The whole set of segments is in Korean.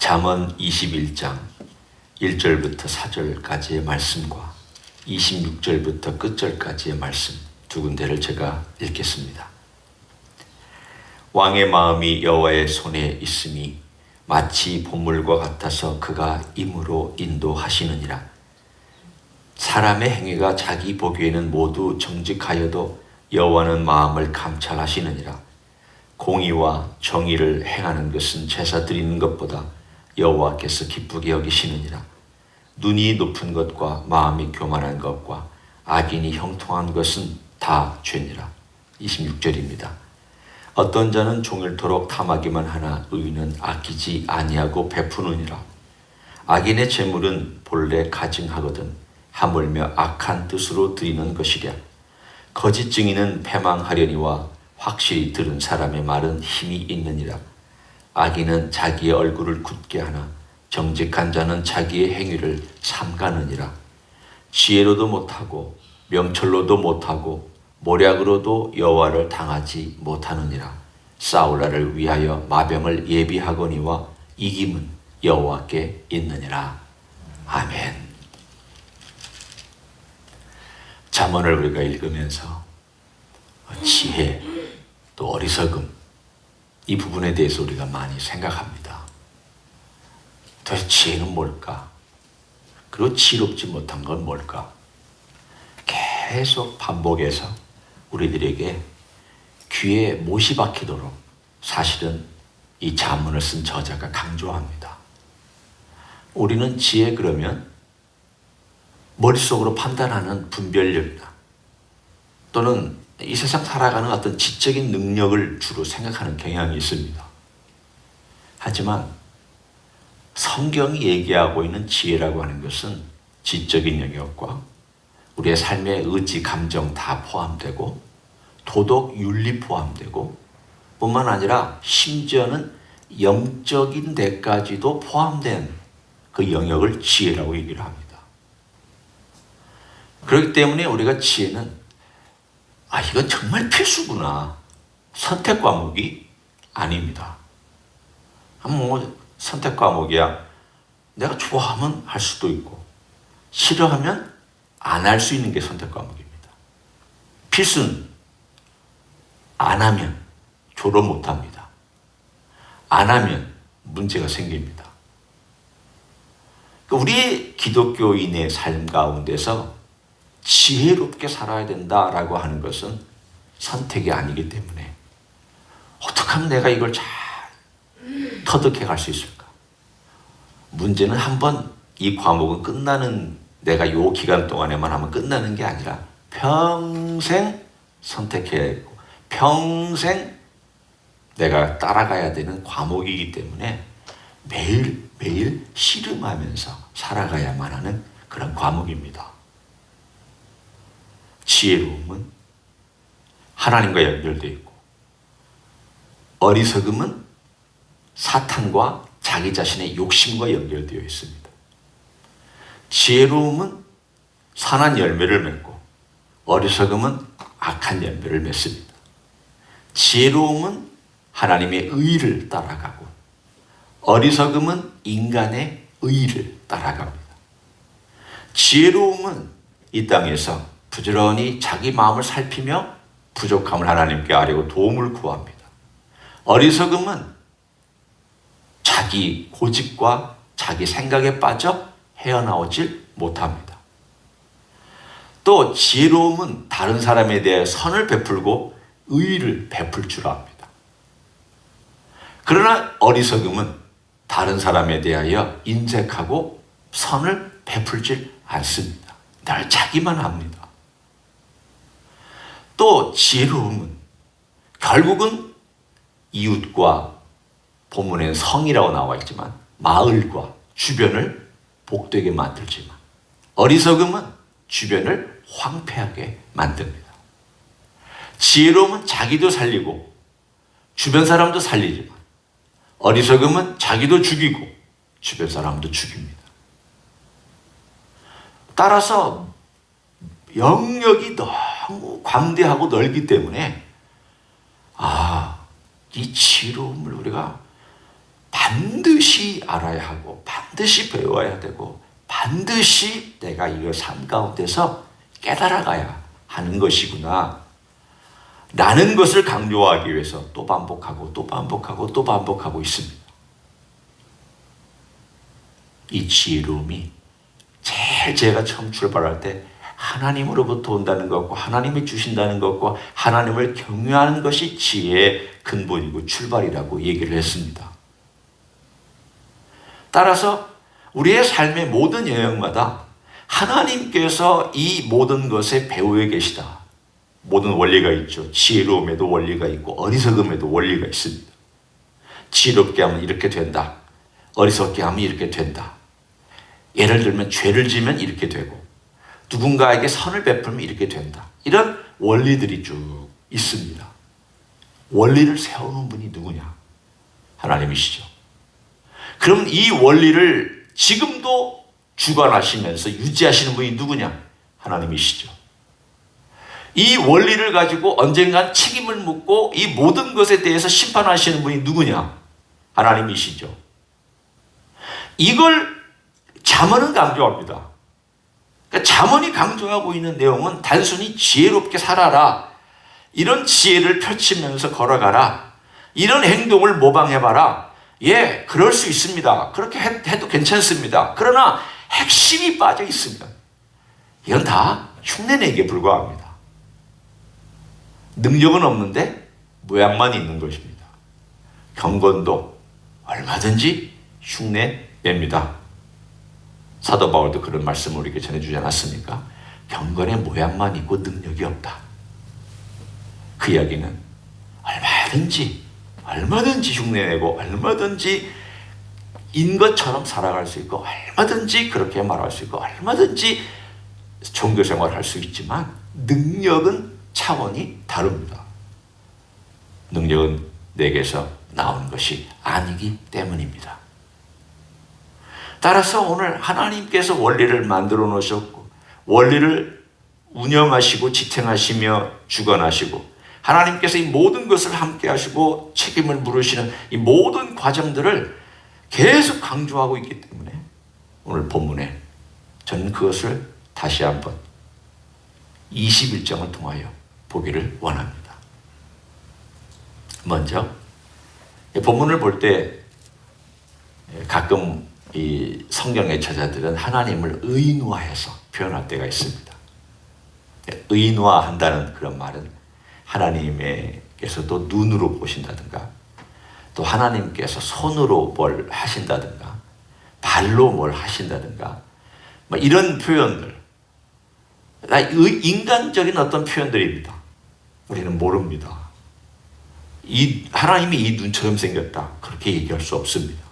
잠언 21장 1절부터 4절까지의 말씀과 26절부터 끝절까지의 말씀 두 군데를 제가 읽겠습니다. 왕의 마음이 여호와의 손에 있음이 마치 봇물과 같아서 그가 임으로 인도하시느니라. 사람의 행위가 자기 보기에는 모두 정직하여도 여호와는 마음을 감찰하시느니라. 공의와 정의를 행하는 것은 제사 드리는 것보다 여호와께서 기쁘게 여기시느니라. 눈이 높은 것과 마음이 교만한 것과 악인이 형통한 것은 다 죄니라. 26절입니다. 어떤 자는 종일토록 탐하기만 하나 의인은 아끼지 아니하고 베푸느니라. 악인의 재물은 본래 가증하거든 하물며 악한 뜻으로 드리는 것이랴. 거짓 증인은 패망하려니와 확실히 들은 사람의 말은 힘이 있느니라. 악인은 자기의 얼굴을 굳게 하나 정직한 자는 자기의 행위를 삼가느니라. 지혜로도 못하고 명철로도 못하고 모략으로도 여호와를 당하지 못하느니라. 싸울날을 위하여 마병을 예비하거니와 이김은 여호와께 있느니라. 아멘. 잠언을 우리가 읽으면서 지혜 또 어리석음 이 부분에 대해서 우리가 많이 생각합니다. 도대체 지혜는 뭘까? 그리고 지혜롭지 못한 건 뭘까? 계속 반복해서 우리들에게 귀에 못이 박히도록 사실은 이 잠언을 쓴 저자가 강조합니다. 우리는 지혜 그러면 머릿속으로 판단하는 분별력이나 또는 이 세상 살아가는 어떤 지적인 능력을 주로 생각하는 경향이 있습니다. 하지만 성경이 얘기하고 있는 지혜라고 하는 것은 지적인 영역과 우리의 삶의 의지, 감정 다 포함되고 도덕, 윤리 포함되고 뿐만 아니라 심지어는 영적인 데까지도 포함된 그 영역을 지혜라고 얘기를 합니다. 그렇기 때문에 우리가 지혜는 이건 정말 필수구나. 선택 과목이 아닙니다. 선택 과목이야. 내가 좋아하면 할 수도 있고 싫어하면 안 할 수 있는 게 선택 과목입니다. 필수는 안 하면 졸업 못 합니다. 안 하면 문제가 생깁니다. 우리의 기독교인의 삶 가운데서 지혜롭게 살아야 된다라고 하는 것은 선택이 아니기 때문에 어떻게 하면 내가 이걸 잘 터득해 갈 수 있을까? 문제는 한번 이 과목은 끝나는 내가 요 기간 동안에만 하면 끝나는 게 아니라 평생 선택해야 되고 평생 내가 따라가야 되는 과목이기 때문에 매일매일 씨름하면서 살아가야만 하는 그런 과목입니다. 지혜로움은 하나님과 연결되어 있고 어리석음은 사탄과 자기 자신의 욕심과 연결되어 있습니다. 지혜로움은 선한 열매를 맺고 어리석음은 악한 열매를 맺습니다. 지혜로움은 하나님의 의를 따라가고 어리석음은 인간의 의를 따라갑니다. 지혜로움은 이 땅에서 부지런히 자기 마음을 살피며 부족함을 하나님께 아뢰고 도움을 구합니다. 어리석음은 자기 고집과 자기 생각에 빠져 헤어나오질 못합니다. 또 지혜로움은 다른 사람에 대해 선을 베풀고 의를 베풀 줄 압니다. 그러나 어리석음은 다른 사람에 대하여 인색하고 선을 베풀질 않습니다. 늘 자기만 합니다. 또 지혜로움은 결국은 이웃과 본문엔 성이라고 나와 있지만 마을과 주변을 복되게 만들지만 어리석음은 주변을 황폐하게 만듭니다. 지혜로움은 자기도 살리고 주변 사람도 살리지만 어리석음은 자기도 죽이고 주변 사람도 죽입니다. 따라서 영역이 너무 광대하고 넓기 때문에 이 지혜로움을 우리가 반드시 알아야 하고 반드시 배워야 되고 반드시 내가 이 삶 가운데서 깨달아가야 하는 것이구나 라는 것을 강조하기 위해서 또 반복하고 또 반복하고 또 반복하고 있습니다. 이 지혜로움이 제일 제가 처음 출발할 때 하나님으로부터 온다는 것과 하나님이 주신다는 것과 하나님을 경외하는 것이 지혜의 근본이고 출발이라고 얘기를 했습니다. 따라서 우리의 삶의 모든 영역마다 하나님께서 이 모든 것에 배후에 계시다. 모든 원리가 있죠. 지혜로움에도 원리가 있고 어리석음에도 원리가 있습니다. 지혜롭게 하면 이렇게 된다. 어리석게 하면 이렇게 된다. 예를 들면 죄를 지면 이렇게 되고 누군가에게 선을 베풀면 이렇게 된다. 이런 원리들이 쭉 있습니다. 원리를 세우는 분이 누구냐? 하나님이시죠. 그럼 이 원리를 지금도 주관하시면서 유지하시는 분이 누구냐? 하나님이시죠. 이 원리를 가지고 언젠간 책임을 묻고 이 모든 것에 대해서 심판하시는 분이 누구냐? 하나님이시죠. 이걸 잠언은 강조합니다. 그러니까 잠언이 강조하고 있는 내용은 단순히 지혜롭게 살아라. 이런 지혜를 펼치면서 걸어가라. 이런 행동을 모방해봐라. 예, 그럴 수 있습니다. 그렇게 해도 괜찮습니다. 그러나 핵심이 빠져 있습니다. 이건 다 흉내내기에 불과합니다. 능력은 없는데 모양만 있는 것입니다. 경건도 얼마든지 흉내냅니다. 사도 바울도 그런 말씀을 우리에게 전해주지 않았습니까? 경건의 모양만 있고 능력이 없다. 그 이야기는 얼마든지 흉내내고 얼마든지 인 것처럼 살아갈 수 있고 얼마든지 그렇게 말할 수 있고 얼마든지 종교생활을 할 수 있지만 능력은 차원이 다릅니다. 능력은 내게서 나오는 것이 아니기 때문입니다. 따라서 오늘 하나님께서 원리를 만들어 놓으셨고 원리를 운영하시고 지탱하시며 주관하시고 하나님께서 이 모든 것을 함께 하시고 책임을 물으시는 이 모든 과정들을 계속 강조하고 있기 때문에 오늘 본문에 저는 그것을 다시 한번 21장을 통하여 보기를 원합니다. 먼저 본문을 볼 때 가끔 이 성경의 저자들은 하나님을 의인화해서 표현할 때가 있습니다. 의인화한다는 그런 말은 하나님께서도 눈으로 보신다든가 또 하나님께서 손으로 뭘 하신다든가 발로 뭘 하신다든가 이런 표현들 인간적인 어떤 표현들입니다. 우리는 모릅니다. 하나님이 이 눈처럼 생겼다 그렇게 얘기할 수 없습니다.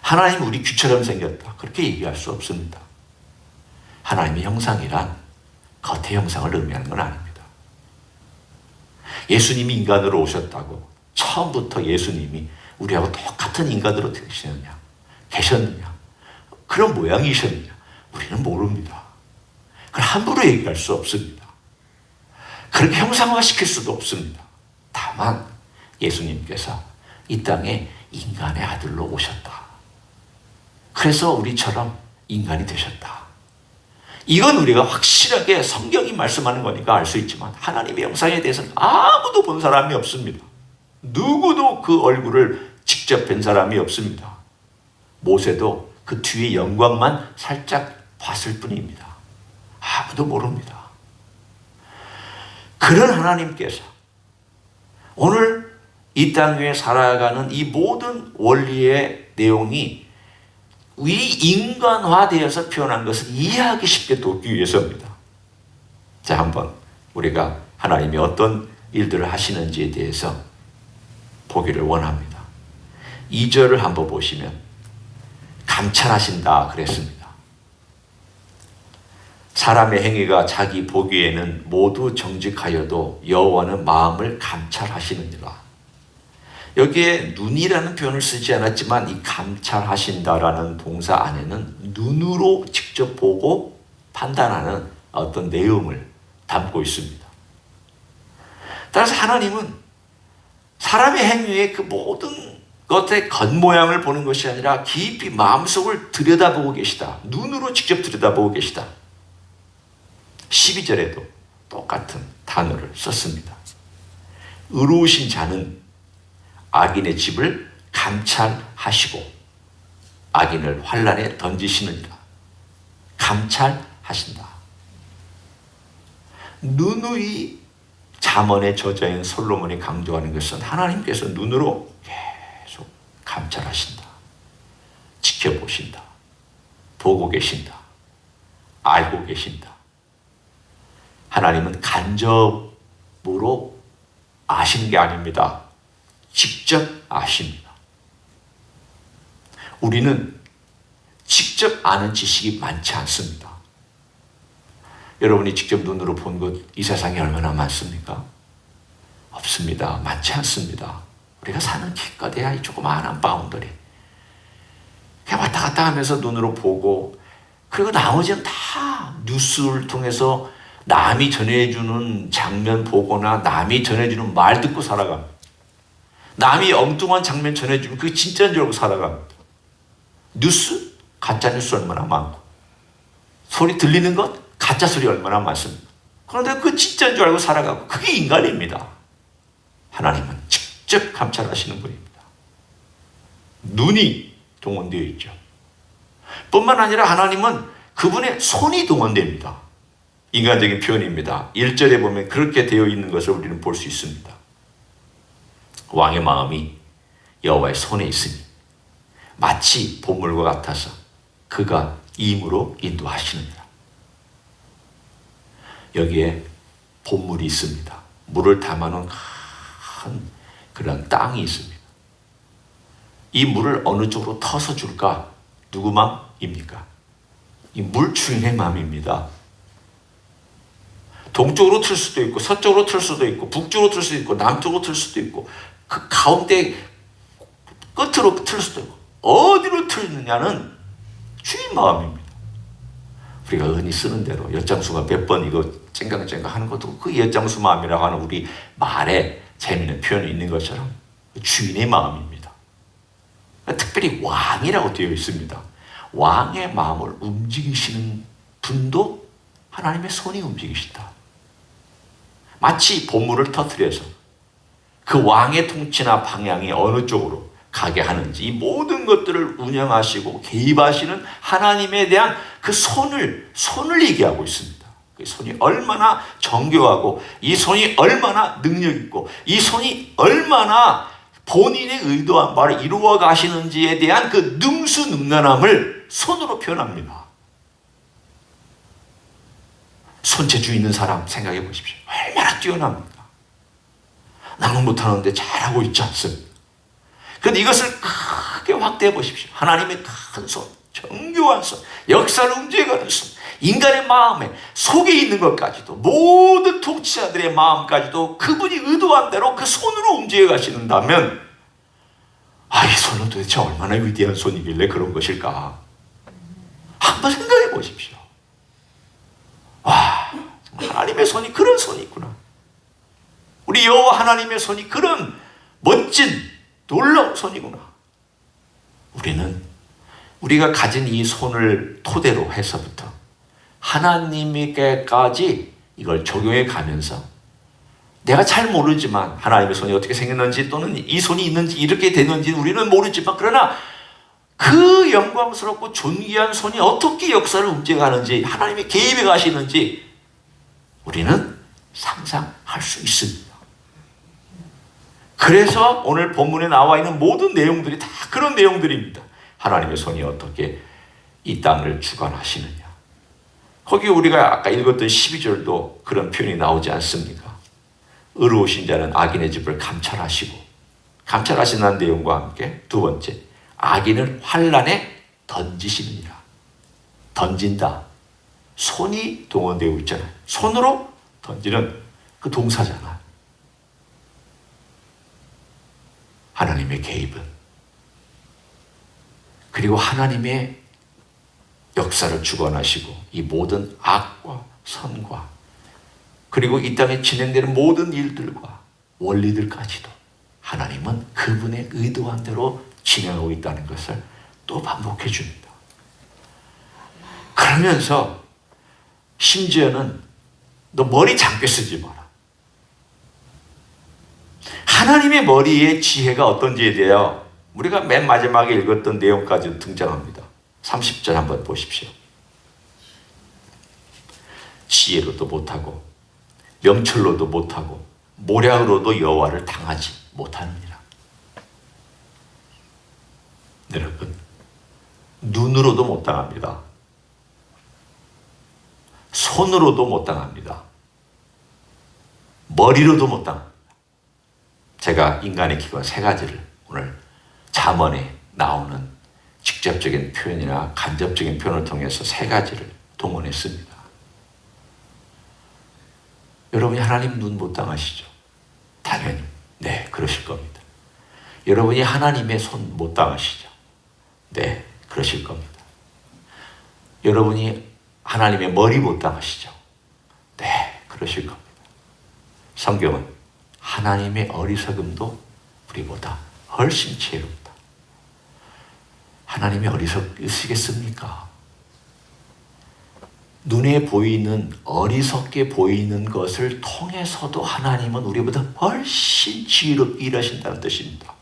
하나님 우리 귀처럼 생겼다 그렇게 얘기할 수 없습니다. 하나님의 형상이란 겉의 형상을 의미하는 건 아닙니다. 예수님이 인간으로 오셨다고 처음부터 예수님이 우리하고 똑같은 인간으로 계셨느냐 그런 모양이셨느냐 우리는 모릅니다. 그걸 함부로 얘기할 수 없습니다. 그렇게 형상화시킬 수도 없습니다. 다만 예수님께서 이 땅에 인간의 아들로 오셨다. 그래서 우리처럼 인간이 되셨다. 이건 우리가 확실하게 성경이 말씀하는 거니까 알 수 있지만 하나님의 형상에 대해서는 아무도 본 사람이 없습니다. 누구도 그 얼굴을 직접 뵌 사람이 없습니다. 모세도 그 뒤의 영광만 살짝 봤을 뿐입니다. 아무도 모릅니다. 그런 하나님께서 오늘 이 땅 위에 살아가는 이 모든 원리의 내용이 인간화되어서 표현한 것을 이해하기 쉽게 돕기 위해서입니다. 자, 한번 우리가 하나님이 어떤 일들을 하시는지에 대해서 보기를 원합니다. 2절을 한번 보시면 감찰하신다 그랬습니다. 사람의 행위가 자기 보기에는 모두 정직하여도 여호와는 마음을 감찰하시느니라. 여기에 눈이라는 표현을 쓰지 않았지만 이 감찰하신다라는 동사 안에는 눈으로 직접 보고 판단하는 어떤 내용을 담고 있습니다. 따라서 하나님은 사람의 행위의 그 모든 겉의 겉모양을 보는 것이 아니라 깊이 마음속을 들여다보고 계시다. 눈으로 직접 들여다보고 계시다. 12절에도 똑같은 단어를 썼습니다. 의로우신 자는 악인의 집을 감찰하시고 악인을 환난에 던지시느니라. 감찰하신다. 누누이 잠언의 저자인 솔로몬이 강조하는 것은 하나님께서 눈으로 계속 감찰하신다. 지켜보신다. 보고 계신다. 알고 계신다. 하나님은 간접으로 아시는 게 아닙니다. 직접 아십니다. 우리는 직접 아는 지식이 많지 않습니다. 여러분이 직접 눈으로 본 것 이 세상에 얼마나 많습니까? 없습니다. 많지 않습니다. 우리가 사는 기껏해야 이 조그마한 바운더리 그냥 왔다 갔다 하면서 눈으로 보고, 그리고 나머지는 다 뉴스를 통해서 남이 전해주는 장면 보거나 남이 전해주는 말 듣고 살아갑니다. 남이 엉뚱한 장면 전해주면 그게 진짜인 줄 알고 살아갑니다. 뉴스? 가짜 뉴스 얼마나 많고, 소리 들리는 것? 가짜 소리 얼마나 많습니다. 그런데 그 진짜인 줄 알고 살아가고, 그게 인간입니다. 하나님은 직접 감찰하시는 분입니다. 눈이 동원되어 있죠. 뿐만 아니라 하나님은 그분의 손이 동원됩니다. 인간적인 표현입니다. 1절에 보면 그렇게 되어 있는 것을 우리는 볼 수 있습니다. 왕의 마음이 여호와의 손에 있으니 마치 보물과 같아서 그가 임으로 인도하시느니라. 여기에 보물이 있습니다. 물을 담아놓은 큰 그런 땅이 있습니다. 이 물을 어느 쪽으로 터서 줄까? 누구 마음입니까? 이 물주인의 마음입니다. 동쪽으로 틀 수도 있고, 서쪽으로 틀 수도 있고, 북쪽으로 틀 수도 있고, 남쪽으로 틀 수도 있고, 그 가운데 끝으로 틀 수도 있고, 어디로 틀느냐는 주인 마음입니다. 우리가 흔히 쓰는 대로 엿장수가 몇 번 이거 쨍강쨍강 하는 것도 그 엿장수 마음이라고 하는 우리 말에 재미있는 표현이 있는 것처럼 주인의 마음입니다. 특별히 왕이라고 되어 있습니다. 왕의 마음을 움직이시는 분도 하나님의 손이 움직이신다. 마치 보물을 터뜨려서 그 왕의 통치나 방향이 어느 쪽으로 가게 하는지, 이 모든 것들을 운영하시고 개입하시는 하나님에 대한 그 손을 얘기하고 있습니다. 그 손이 얼마나 정교하고, 이 손이 얼마나 능력 있고, 이 손이 얼마나 본인의 의도한 바를 이루어 가시는지에 대한 그 능수능란함을 손으로 표현합니다. 손재주 있는 사람 생각해 보십시오. 얼마나 뛰어납니까? 나는 못하는데 잘하고 있지 않습니까? 그런데 이것을 크게 확대해 보십시오. 하나님의 큰 손, 정교한 손, 역사를 움직여가는 손, 인간의 마음에 속에 있는 것까지도, 모든 통치자들의 마음까지도 그분이 의도한 대로 그 손으로 움직여 가시는다면, 이 손은 도대체 얼마나 위대한 손이길래 그런 것일까? 한번 생각해 보십시오. 와, 하나님의 손이 그런 손이 있구나. 우리 여호와 하나님의 손이 그런 멋진 놀라운 손이구나. 우리가 가진 이 손을 토대로 해서부터 하나님께까지 이걸 적용해 가면서, 내가 잘 모르지만 하나님의 손이 어떻게 생겼는지, 또는 이 손이 있는지 이렇게 되는지 우리는 모르지만, 그러나 그 영광스럽고 존귀한 손이 어떻게 역사를 움직여가는지, 하나님이 개입해 가시는지 우리는 상상할 수 있습니다. 그래서 오늘 본문에 나와 있는 모든 내용들이 다 그런 내용들입니다. 하나님의 손이 어떻게 이 땅을 주관하시느냐. 거기 우리가 아까 읽었던 12절도 그런 표현이 나오지 않습니까? 의로우신 자는 악인의 집을 감찰하시고, 감찰하신다는 내용과 함께 두 번째, 악인을 환난에 던지시느니라. 던진다. 손이 동원되고 있잖아요. 손으로 던지는 그 동사잖아요. 하나님의 개입은, 그리고 하나님의 역사를 주관하시고 이 모든 악과 선과, 그리고 이 땅에 진행되는 모든 일들과 원리들까지도 하나님은 그분의 의도한 대로 진행하고 있다는 것을 또 반복해 줍니다. 그러면서 심지어는 너 머리 장깨 쓰지 마라. 하나님의 머리에 지혜가 어떤지에 대하여 우리가 맨 마지막에 읽었던 내용까지 등장합니다. 30절 한번 보십시오. 지혜로도 못하고 명철로도 못하고 모략으로도 여호와를 당하지 못하느니라. 여러분, 눈으로도 못 당합니다. 손으로도 못 당합니다. 머리로도 못 당합니다. 제가 인간의 기관 세 가지를 오늘 잠언에 나오는 직접적인 표현이나 간접적인 표현을 통해서 세 가지를 동원했습니다. 여러분이 하나님 눈 못 당하시죠? 당연히 네, 그러실 겁니다. 여러분이 하나님의 손 못 당하시죠? 네, 그러실 겁니다. 여러분이 하나님의 머리 못 당하시죠? 네, 그러실 겁니다. 성경은 하나님의 어리석음도 우리보다 훨씬 지혜롭다. 하나님이 어리석으시겠습니까? 눈에 보이는 어리석게 보이는 것을 통해서도 하나님은 우리보다 훨씬 지혜롭게 일하신다는 뜻입니다.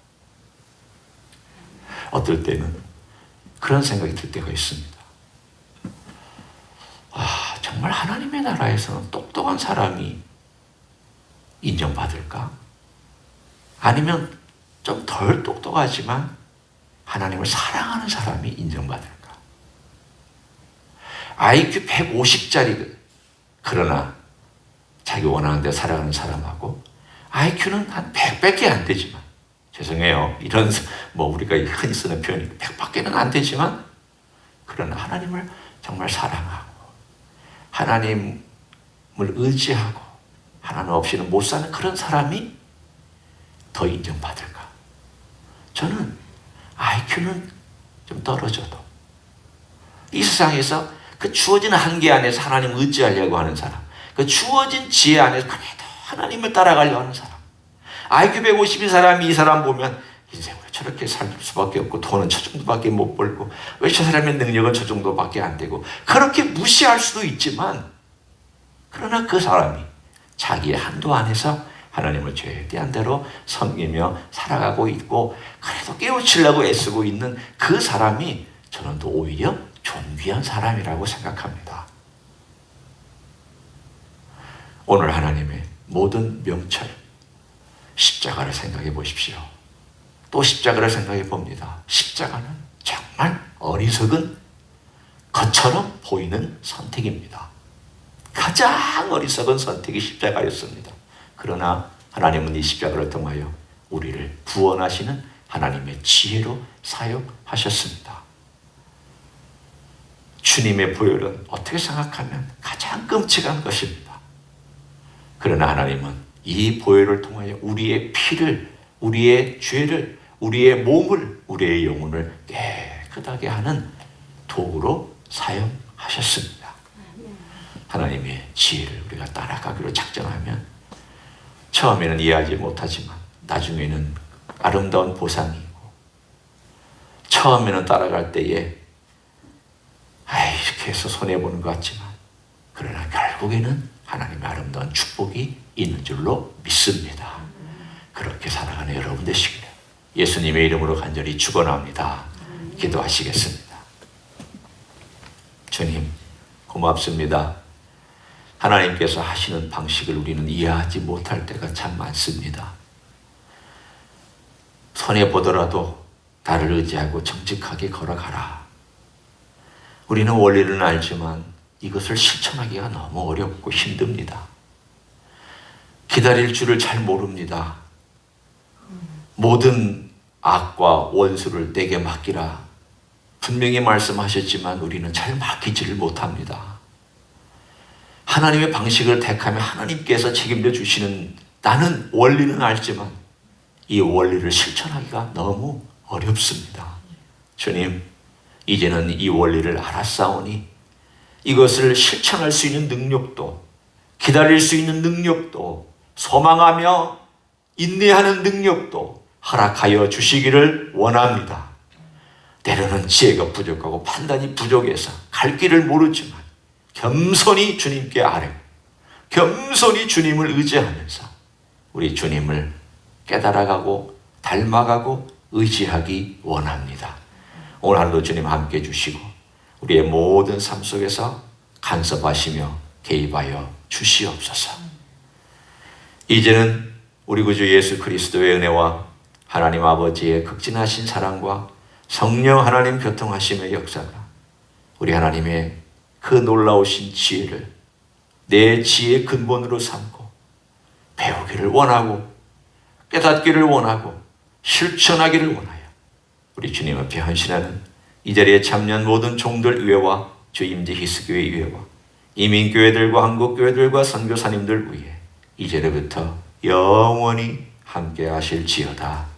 어떨 때는 그런 생각이 들 때가 있습니다. 정말 하나님의 나라에서는 똑똑한 사람이 인정받을까? 아니면 좀 덜 똑똑하지만 하나님을 사랑하는 사람이 인정받을까? IQ 150짜리 그러나 자기 원하는 데 살아가는 사람하고 IQ는 한 100밖에 안 되지만, 죄송해요, 이런 우리가 흔히 쓰는 표현이 100밖에는 안 되지만, 그러나 하나님을 정말 사랑하고 하나님을 의지하고 하나님 없이는 못 사는 그런 사람이 더 인정받을까? 저는 IQ는 좀 떨어져도 이 세상에서 그 주어진 한계 안에서 하나님 의지하려고 하는 사람, 그 주어진 지혜 안에서 그래도 하나님을 따라가려고 하는 사람, IQ 150인 사람이 이 사람 보면 인생으로 저렇게 살 수밖에 없고 돈은 저 정도밖에 못 벌고 왜 저 사람의 능력은 저 정도밖에 안 되고 그렇게 무시할 수도 있지만, 그러나 그 사람이 자기의 한도 안에서 하나님을 최대한 대로 섬기며 살아가고 있고 그래도 깨우치려고 애쓰고 있는 그 사람이 저는 또 오히려 존귀한 사람이라고 생각합니다. 오늘 하나님의 모든 명철, 십자가를 생각해 보십시오. 또 십자가를 생각해 봅니다. 십자가는 정말 어리석은 것처럼 보이는 선택입니다. 가장 어리석은 선택이 십자가였습니다. 그러나 하나님은 이 십자가를 통하여 우리를 구원하시는 하나님의 지혜로 사용하셨습니다. 주님의 보혈은 어떻게 생각하면 가장 끔찍한 것입니다. 그러나 하나님은 이 보혈을 통하여 우리의 피를, 우리의 죄를, 우리의 몸을, 우리의 영혼을 깨끗하게 하는 도구로 사용하셨습니다. 하나님의 지혜를 우리가 따라가기로 작정하면 처음에는 이해하지 못하지만 나중에는 아름다운 보상이고, 처음에는 따라갈 때에 이렇게 해서 손해보는 것 같지만 그러나 결국에는 하나님의 아름다운 축복이 있는 줄로 믿습니다. 그렇게 살아가는 여러분 되시기를 예수님의 이름으로 간절히 축원합니다. 기도하시겠습니다. 주님, 고맙습니다. 하나님께서 하시는 방식을 우리는 이해하지 못할 때가 참 많습니다. 손해보더라도 나를 의지하고 정직하게 걸어가라. 우리는 원리는 알지만 이것을 실천하기가 너무 어렵고 힘듭니다. 기다릴 줄을 잘 모릅니다. 모든 악과 원수를 내게 맡기라. 분명히 말씀하셨지만 우리는 잘 맡기지를 못합니다. 하나님의 방식을 택하면 하나님께서 책임져 주시는, 나는 원리는 알지만 이 원리를 실천하기가 너무 어렵습니다. 주님, 이제는 이 원리를 알았사오니 이것을 실천할 수 있는 능력도, 기다릴 수 있는 능력도, 소망하며 인내하는 능력도, 허락하여 주시기를 원합니다. 때로는 지혜가 부족하고 판단이 부족해서 갈 길을 모르지만 겸손히 주님께 아뢰고 겸손히 주님을 의지하면서 우리 주님을 깨달아가고 닮아가고 의지하기 원합니다. 오늘 하루도 주님 함께 해주시고 우리의 모든 삶 속에서 간섭하시며 개입하여 주시옵소서. 이제는 우리 구주 예수 그리스도의 은혜와 하나님 아버지의 극진하신 사랑과 성령 하나님 교통하심의 역사가 우리 하나님의 그 놀라우신 지혜를 내 지혜의 근본으로 삼고 배우기를 원하고 깨닫기를 원하고 실천하기를 원하여 우리 주님 앞에 헌신하는 이 자리에 참여한 모든 종들 위에와 주임지 히스교회 위에와 이민교회들과 한국교회들과 선교사님들 위에 이제로부터 영원히 함께 하실지어다.